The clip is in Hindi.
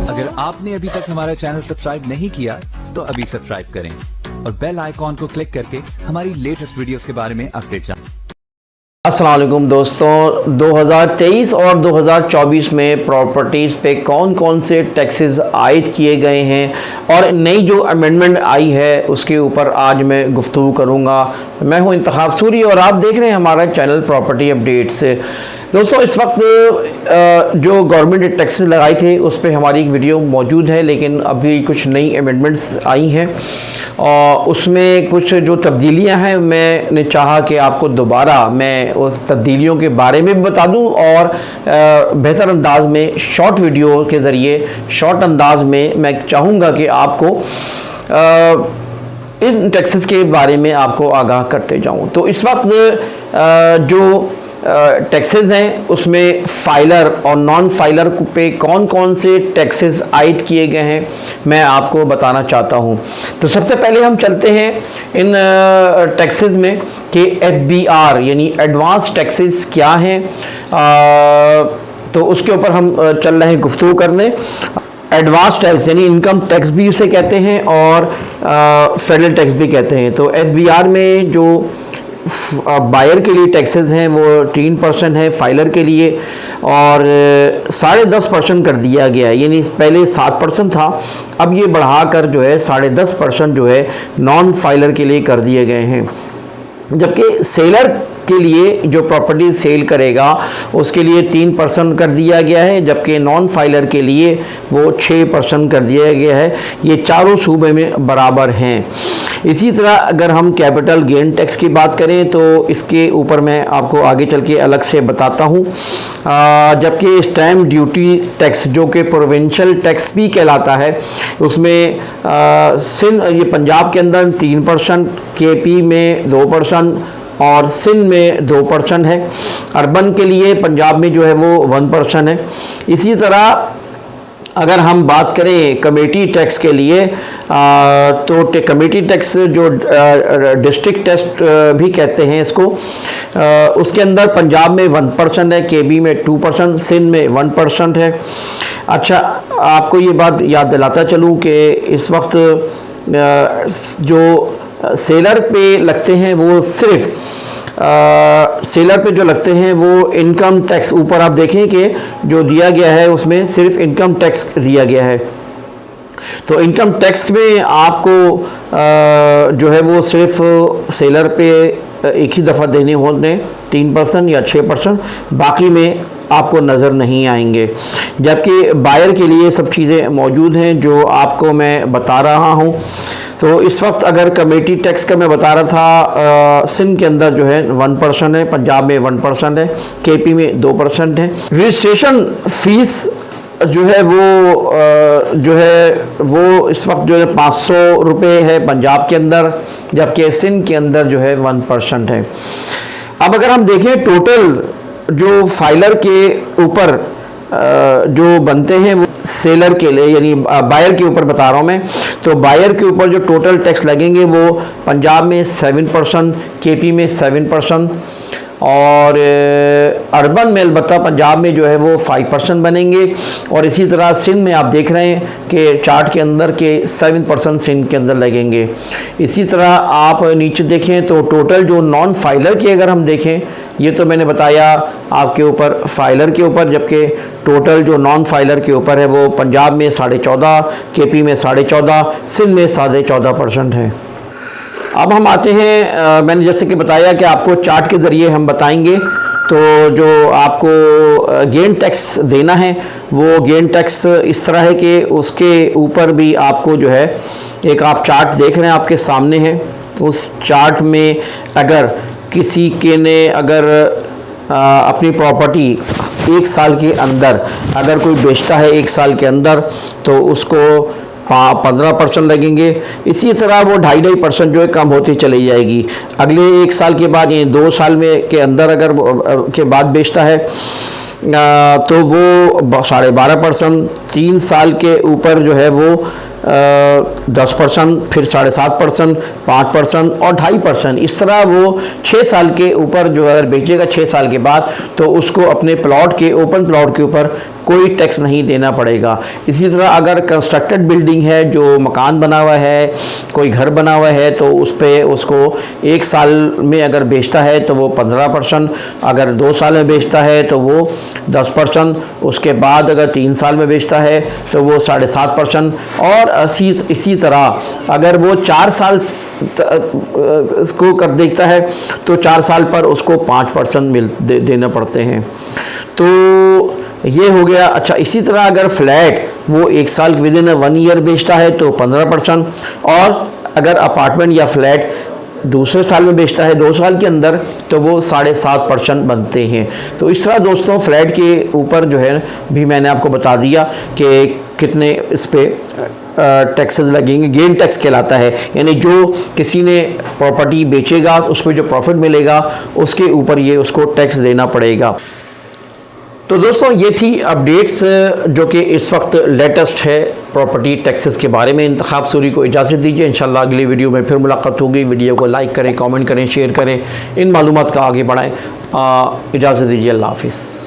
अगर आपने अभी तक हमारा चैनल सब्सक्राइब नहीं किया तो अभी सब्सक्राइब करें और बेल आइकॉन को क्लिक करके हमारी लेटेस्ट वीडियोस के बारे में अपडेट जानें। अस्सलाम वालेकुम दोस्तों, 2023 और 2024 में प्रॉपर्टीज़ पे कौन कौन से टैक्सेस आयद किए गए हैं और नई जो अमेंडमेंट आई है उसके ऊपर आज मैं गुफ्तगू करूँगा। मैं हूँ इंतखाब सूरी और आप देख रहे हैं हमारा चैनल प्रॉपर्टी अपडेट्स। दोस्तों, इस वक्त जो गवर्नमेंट ने टैक्सेस लगाए थे उस पर हमारी एक वीडियो मौजूद है, लेकिन अभी कुछ नई अमेंडमेंट्स आई हैं और उसमें कुछ जो तब्दीलियां हैं मैंने चाहा कि आपको दोबारा मैं उस तब्दीलियों के बारे में भी बता दूं और बेहतर अंदाज में शॉर्ट वीडियो के ज़रिए शॉर्ट अंदाज में मैं चाहूँगा कि आपको इन टैक्सेस के बारे में आपको आगाह करते जाऊं। तो इस वक्त जो टैक्सेस हैं उसमें फाइलर और नॉन फाइलर पे कौन कौन से टैक्सेस आयद किए गए हैं मैं आपको बताना चाहता हूं। तो सबसे पहले हम चलते हैं इन टैक्सेस में कि FBR यानी एडवांस टैक्सेस क्या हैं, तो उसके ऊपर हम चल रहे हैं गुफ्तगू करने। एडवांस टैक्स यानी इनकम टैक्स भी उसे कहते हैं और फेडरल टैक्स भी कहते हैं। तो FBR में जो बायर के लिए टैक्सेस हैं वो 3% है, फाइलर के लिए और 10.5% कर दिया गया है। यानी पहले 7% था, अब ये बढ़ाकर जो है 10.5% जो है नॉन फाइलर के लिए कर दिए गए हैं। जबकि सेलर के लिए जो प्रॉपर्टी सेल करेगा उसके लिए 3% कर दिया गया है, जबकि नॉन फाइलर के लिए वो 6% कर दिया गया है। ये चारों सूबे में बराबर हैं। इसी तरह अगर हम कैपिटल गेन टैक्स की बात करें तो इसके ऊपर मैं आपको आगे चल के अलग से बताता हूँ। जबकि स्टैम्प ड्यूटी टैक्स जो कि प्रोविंशियल टैक्स भी कहलाता है उसमें सिंध ये पंजाब के अंदर 3%, KP में 2% और सिंध में 2% है। अर्बन के लिए पंजाब में जो है वो 1% है। इसी तरह अगर हम बात करें कमेटी टैक्स के लिए तो कमेटी टैक्स जो डिस्ट्रिक्ट टैक्स भी कहते हैं इसको, उसके अंदर पंजाब में 1% है, KB में 2%, सिंध में 1% है। अच्छा, आपको ये बात याद दिलाता चलूँ कि इस वक्त जो सेलर पे लगते हैं वो सिर्फ सेलर पे जो लगते हैं वो इनकम टैक्स, ऊपर आप देखें कि जो दिया गया है उसमें सिर्फ इनकम टैक्स दिया गया है। तो इनकम टैक्स में आपको जो है वो सिर्फ सेलर पे एक ही दफ़ा देने होते 3% या 6%, बाकी में आपको नज़र नहीं आएंगे। जबकि बायर के लिए सब चीज़ें मौजूद हैं जो आपको मैं बता रहा हूँ। तो इस वक्त अगर कमेटी टैक्स का मैं बता रहा था, सिंध के अंदर जो है 1% है, पंजाब में 1% है, KP में 2% है। रजिस्ट्रेशन फ़ीस जो है वो इस वक्त जो है 500 रुपये है पंजाब के अंदर, जबकि सिंध के अंदर जो है 1% है। अब अगर हम देखें टोटल जो फाइलर के ऊपर जो बनते हैं वो सेलर के लिए यानी बायर के ऊपर बता रहा हूँ मैं, तो बायर के ऊपर जो टोटल टैक्स लगेंगे वो पंजाब में 7%, KP में 7% और अर्बन में अलबत्ता पंजाब में जो है वो 5% बनेंगे। और इसी तरह सिंध में आप देख रहे हैं कि चार्ट के अंदर के 7% सिंध के अंदर लगेंगे। इसी तरह आप नीचे देखें तो टोटल जो नॉन फाइलर की अगर हम देखें, ये तो मैंने बताया आपके ऊपर फाइलर के ऊपर, जबकि टोटल जो नॉन फाइलर के ऊपर है वो पंजाब में 14.5%, KP में 14.5%, सिंध में 14.5% है। अब हम आते हैं, मैंने जैसे कि बताया कि आपको चार्ट के ज़रिए हम बताएंगे। तो जो आपको गेन टैक्स देना है वो गेन टैक्स इस तरह है कि उसके ऊपर भी आपको जो है एक आप चार्ट देख रहे हैं आपके सामने है। उस चार्ट में अगर किसी के ने अगर अपनी प्रॉपर्टी 1 साल के अंदर अगर कोई बेचता है 1 साल के अंदर तो उसको 15% लगेंगे। इसी तरह वो 2.5% जो है कम होती चली जाएगी। अगले 1 साल के बाद ये 2 साल में के अंदर अगर के बाद बेचता है तो वो 12.5%, 3 साल के ऊपर जो है वो 10%, फिर 7.5%, 5% और 2.5%। इस तरह वो 6 साल के ऊपर जो अगर बेचेगा 6 साल के बाद तो उसको अपने प्लॉट के ओपन प्लॉट के ऊपर कोई टैक्स नहीं देना पड़ेगा। इसी तरह अगर कंस्ट्रक्टेड बिल्डिंग है, जो मकान बना हुआ है, कोई घर बना हुआ है, तो उस पे उसको 1 साल में अगर बेचता है तो वो 15%, अगर 2 साल में बेचता है तो वो 10%, उसके बाद अगर 3 साल में बेचता है तो वो 7.5%, और इसी तरह अगर वो 4 साल इसको कर देखता है तो 4 साल पर उसको 5% देना पड़ते हैं। तो ये हो गया। अच्छा, इसी तरह अगर फ्लैट वो 1 साल विदिन 1 ईयर बेचता है तो 15%, और अगर अपार्टमेंट या फ्लैट दूसरे साल में बेचता है 2 साल के अंदर तो वो 7.5% बनते हैं। तो इस तरह दोस्तों फ्लैट के ऊपर जो है भी मैंने आपको बता दिया कि कितने इस पे टैक्सेस लगेंगे। गेन टैक्स कहलाता है, यानी जो किसी ने प्रॉपर्टी बेचेगा उस पर जो प्रॉफिट मिलेगा उसके ऊपर ये उसको टैक्स देना पड़ेगा। तो दोस्तों ये थी अपडेट्स जो कि इस वक्त लेटेस्ट है प्रॉपर्टी टैक्सेस के बारे में। इंतखाब सूरी को इजाज़त दीजिए, इंशाल्लाह अगली वीडियो में फिर मुलाकात होगी। वीडियो को लाइक करें, कमेंट करें, शेयर करें, इन मालूमात का आगे बढ़ाएं। इजाज़त दीजिए, अल्लाह हाफिज़।